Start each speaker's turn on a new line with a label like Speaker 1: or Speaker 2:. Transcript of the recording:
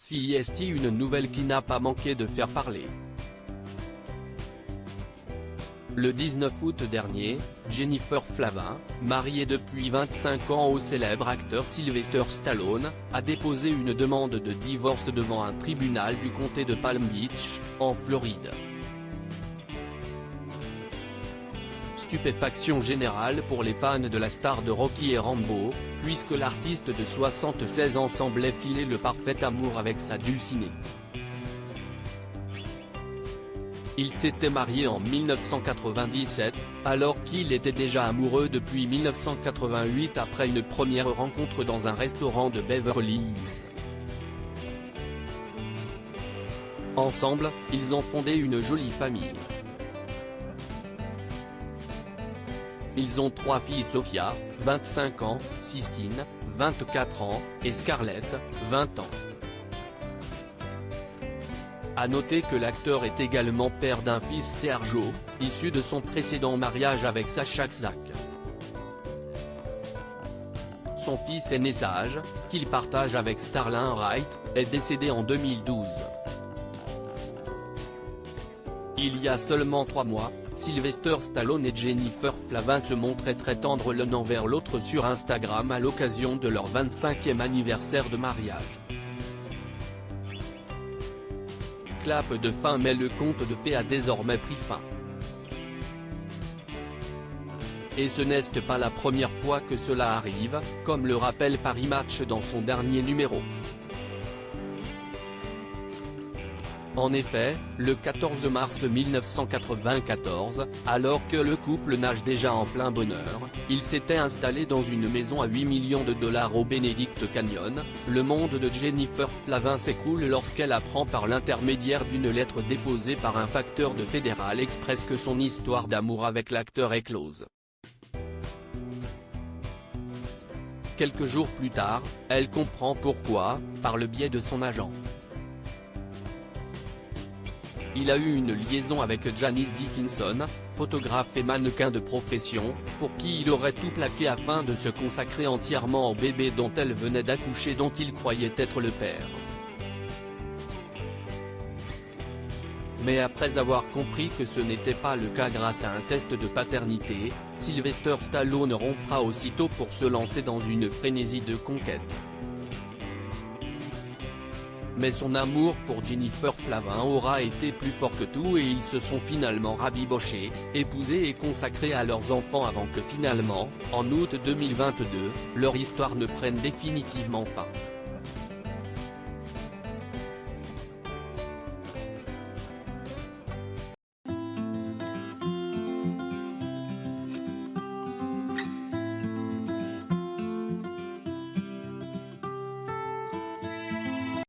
Speaker 1: CIST, une nouvelle qui n'a pas manqué de faire parler. Le 19 août dernier, Jennifer Flavin, mariée depuis 25 ans au célèbre acteur Sylvester Stallone, a déposé une demande de divorce devant un tribunal du comté de Palm Beach, en Floride. Stupéfaction générale pour les fans de la star de Rocky et Rambo, puisque l'artiste de 76 ans semblait filer le parfait amour avec sa dulcinée. Il s'était marié en 1997, alors qu'il était déjà amoureux depuis 1988 après une première rencontre dans un restaurant de Beverly Hills. Ensemble, ils ont fondé une jolie famille. Ils ont 3 filles: Sophia, 25 ans, Sistine, 24 ans, et Scarlett, 20 ans. À noter que l'acteur est également père d'un fils, Sergio, issu de son précédent mariage avec Sasha Czak. Son fils aîné Sage, qu'il partage avec Starlin Wright, est décédé en 2012. Il y a seulement 3 mois, Sylvester Stallone et Jennifer Flavin se montraient très tendres l'un envers l'autre sur Instagram à l'occasion de leur 25e anniversaire de mariage. Clap de fin, mais le conte de fées a désormais pris fin. Et ce n'est pas la première fois que cela arrive, comme le rappelle Paris Match dans son dernier numéro. En effet, le 14 mars 1994, alors que le couple nage déjà en plein bonheur, il s'était installé dans une maison à 8 millions de dollars au Benedict Canyon. Le monde de Jennifer Flavin s'écroule lorsqu'elle apprend par l'intermédiaire d'une lettre déposée par un facteur de Federal Express que son histoire d'amour avec l'acteur est close. Quelques jours plus tard, elle comprend pourquoi, par le biais de son agent. Il a eu une liaison avec Janice Dickinson, photographe et mannequin de profession, pour qui il aurait tout plaqué afin de se consacrer entièrement au bébé dont elle venait d'accoucher, dont il croyait être le père. Mais après avoir compris que ce n'était pas le cas grâce à un test de paternité, Sylvester Stallone rompra aussitôt pour se lancer dans une frénésie de conquête. Mais son amour pour Jennifer Flavin aura été plus fort que tout et ils se sont finalement rabibochés, épousés et consacrés à leurs enfants avant que finalement, en août 2022, leur histoire ne prenne définitivement fin.